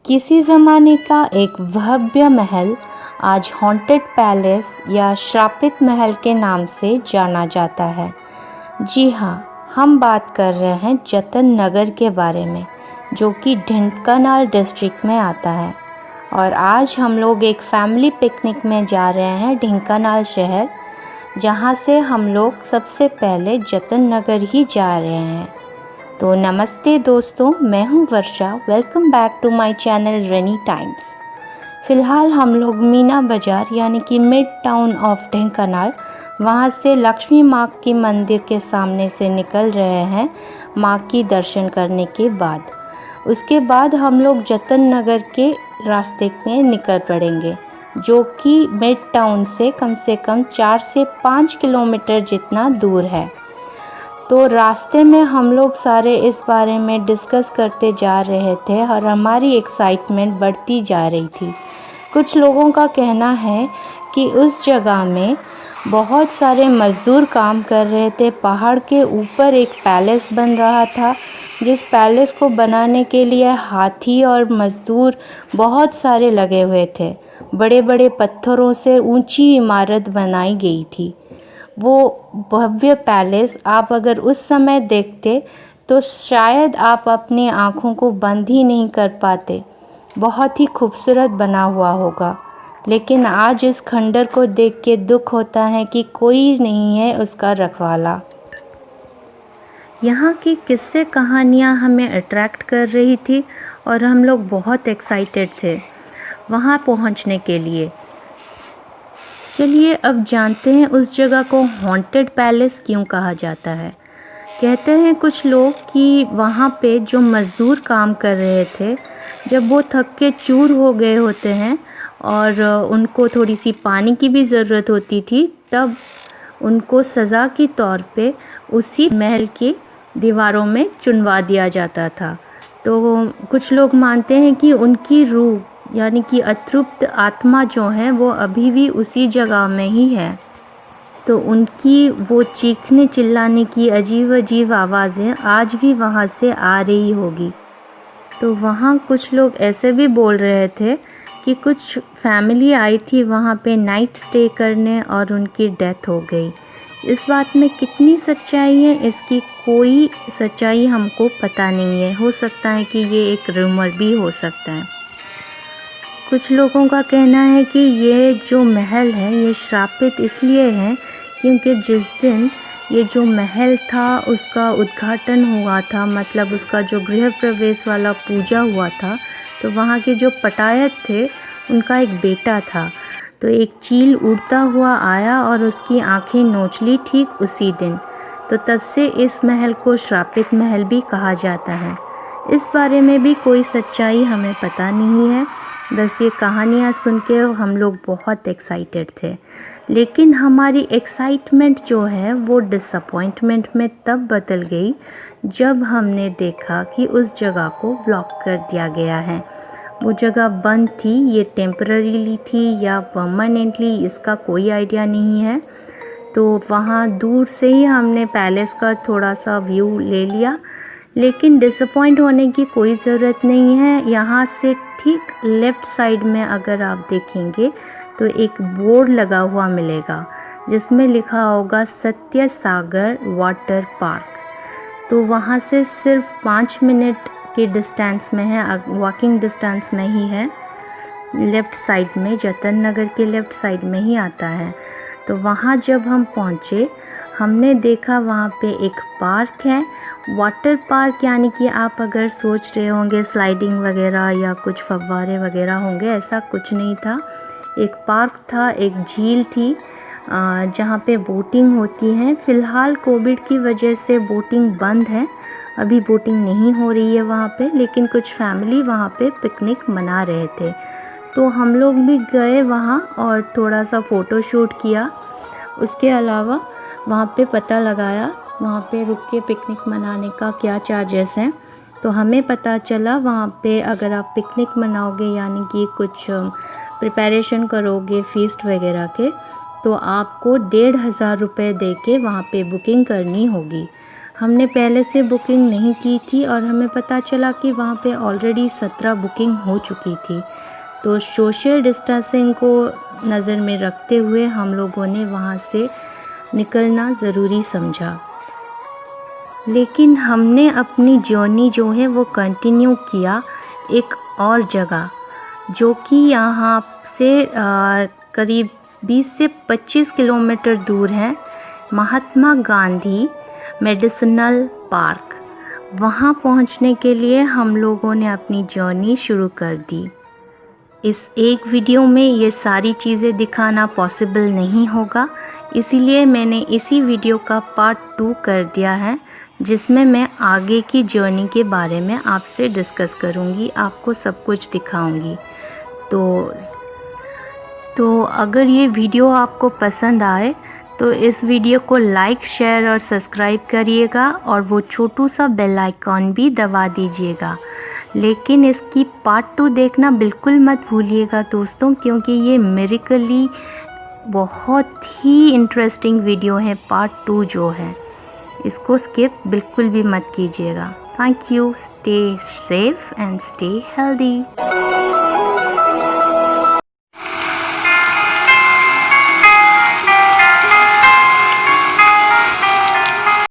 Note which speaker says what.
Speaker 1: किसी ज़माने का एक भव्य महल आज हॉन्टेड पैलेस या श्रापित महल के नाम से जाना जाता है। जी हाँ, हम बात कर रहे हैं जतन नगर के बारे में, जो कि ढेंकानाल डिस्ट्रिक्ट में आता है। और आज हम लोग एक फैमिली पिकनिक में जा रहे हैं ढेंकानाल शहर, जहाँ से हम लोग सबसे पहले जतन नगर ही जा रहे हैं। तो नमस्ते दोस्तों, मैं हूं Varsha. Welcome back to my channel rainy times. फ़िलहाल हम लोग मीना बाज़ार यानी कि मिड टाउन ऑफ ढेंकानाल, वहां से लक्ष्मी माँ की मंदिर के सामने से निकल रहे हैं माँ की दर्शन करने के बाद। उसके बाद हम लोग जतन नगर के रास्ते में निकल पड़ेंगे, जो कि मिड टाउन से कम 4 से 5 किलोमीटर जितना दूर है। तो रास्ते में हम लोग सारे इस बारे में डिस्कस करते जा रहे थे और हमारी एक्साइटमेंट बढ़ती जा रही थी। कुछ लोगों का कहना है कि उस जगह में बहुत सारे मज़दूर काम कर रहे थे। पहाड़ के ऊपर एक पैलेस बन रहा था, जिस पैलेस को बनाने के लिए हाथी और मज़दूर बहुत सारे लगे हुए थे। बड़े बड़े पत्थरों से ऊंची इमारत बनाई गई थी। वो भव्य पैलेस आप अगर उस समय देखते तो शायद आप अपनी आँखों को बंद ही नहीं कर पाते। बहुत ही खूबसूरत बना हुआ होगा, लेकिन आज इस खंडर को देख के दुख होता है कि कोई नहीं है उसका रखवाला। यहाँ की किस्से कहानियाँ हमें अट्रैक्ट कर रही थी और हम लोग बहुत एक्साइटेड थे वहाँ पहुँचने के लिए। चलिए अब जानते हैं उस जगह को हॉन्टेड पैलेस क्यों कहा जाता है। कहते हैं कुछ लोग कि वहाँ पे जो मज़दूर काम कर रहे थे, जब वो थक के चूर हो गए होते हैं और उनको थोड़ी सी पानी की भी ज़रूरत होती थी, तब उनको सज़ा के तौर पे उसी महल की दीवारों में चुनवा दिया जाता था। तो कुछ लोग मानते हैं कि उनकी रूह यानी कि अतृप्त आत्मा जो है वो अभी भी उसी जगह में ही है। तो उनकी वो चीखने चिल्लाने की अजीब अजीब आवाज़ें आज भी वहाँ से आ रही होगी। तो वहाँ कुछ लोग ऐसे भी बोल रहे थे कि कुछ फैमिली आई थी वहाँ पे नाइट स्टे करने और उनकी डेथ हो गई। इस बात में कितनी सच्चाई है, इसकी कोई सच्चाई हमको पता नहीं है। हो सकता है कि ये एक रूमर भी हो सकता है। कुछ लोगों का कहना है कि ये जो महल है ये श्रापित इसलिए है क्योंकि जिस दिन ये जो महल था उसका उद्घाटन हुआ था, मतलब उसका जो गृह प्रवेश वाला पूजा हुआ था, तो वहाँ के जो पटायत थे उनका एक बेटा था। तो एक चील उड़ता हुआ आया और उसकी आंखें नोच ली ठीक उसी दिन। तो तब से इस महल को श्रापित महल भी कहा जाता है। इस बारे में भी कोई सच्चाई हमें पता नहीं है, बस ये कहानियाँ सुन के हम लोग बहुत एक्साइटेड थे। लेकिन हमारी एक्साइटमेंट जो है वो डिसअपॉइंटमेंट में तब बदल गई जब हमने देखा कि उस जगह को ब्लॉक कर दिया गया है। वो जगह बंद थी, ये टेम्पररीली थी या परमानेंटली इसका कोई आइडिया नहीं है। तो वहाँ दूर से ही हमने पैलेस का थोड़ा सा व्यू ले लिया, लेकिन डिसअपॉइंट होने की कोई ज़रूरत नहीं है। यहाँ से ठीक लेफ़्ट साइड में अगर आप देखेंगे तो एक बोर्ड लगा हुआ मिलेगा जिसमें लिखा होगा सत्य सागर वाटर पार्क। तो वहाँ से सिर्फ 5 मिनट के डिस्टेंस में है, वॉकिंग डिस्टेंस में ही है। लेफ़्ट साइड में, जतन नगर के लेफ़्ट साइड में ही आता है। तो वहाँ जब हम पहुँचे हमने देखा वहाँ पे एक पार्क है, वाटर पार्क, यानी कि आप अगर सोच रहे होंगे स्लाइडिंग वगैरह या कुछ फव्वारे वगैरह होंगे, ऐसा कुछ नहीं था। एक पार्क था, एक झील थी जहाँ पे बोटिंग होती है। फ़िलहाल कोविड की वजह से बोटिंग बंद है, अभी बोटिंग नहीं हो रही है वहाँ पे, लेकिन कुछ फैमिली वहाँ पे पिकनिक मना रहे थे। तो हम लोग भी गए वहाँ और थोड़ा सा फ़ोटो शूट किया। उसके अलावा वहाँ पे पता लगाया वहाँ पे रुक के पिकनिक मनाने का क्या चार्जेस हैं। तो हमें पता चला वहाँ पे अगर आप पिकनिक मनाओगे यानी कि कुछ प्रिपरेशन करोगे फ़ीस्ट वगैरह के, तो आपको 1500 रुपये दे के वहाँ पे बुकिंग करनी होगी। हमने पहले से बुकिंग नहीं की थी और हमें पता चला कि वहाँ पे ऑलरेडी 17 बुकिंग हो चुकी थी। तो सोशल डिस्टेंसिंग को नज़र में रखते हुए हम लोगों ने वहाँ से निकलना ज़रूरी समझा। लेकिन हमने अपनी जर्नी जो है वो कंटिन्यू किया एक और जगह, जो कि यहाँ से करीब 20 से 25 किलोमीटर दूर है, महात्मा गांधी मेडिसिनल पार्क। वहाँ पहुँचने के लिए हम लोगों ने अपनी जर्नी शुरू कर दी। इस एक वीडियो में ये सारी चीज़ें दिखाना पॉसिबल नहीं होगा, इसीलिए मैंने इसी वीडियो का पार्ट 2 कर दिया है, जिसमें मैं आगे की जर्नी के बारे में आपसे डिस्कस करूँगी, आपको सब कुछ दिखाऊँगी। तो अगर ये वीडियो आपको पसंद आए तो इस वीडियो को लाइक, शेयर और सब्सक्राइब करिएगा और वो छोटू सा बेल आइकॉन भी दबा दीजिएगा। लेकिन इसकी पार्ट 2 देखना बिल्कुल मत भूलिएगा दोस्तों, क्योंकि ये मिरेकली बहुत ही इंटरेस्टिंग वीडियो है। पार्ट 2 जो है, इसको स्किप बिल्कुल भी मत कीजिएगा। Thank you. Stay safe and stay healthy.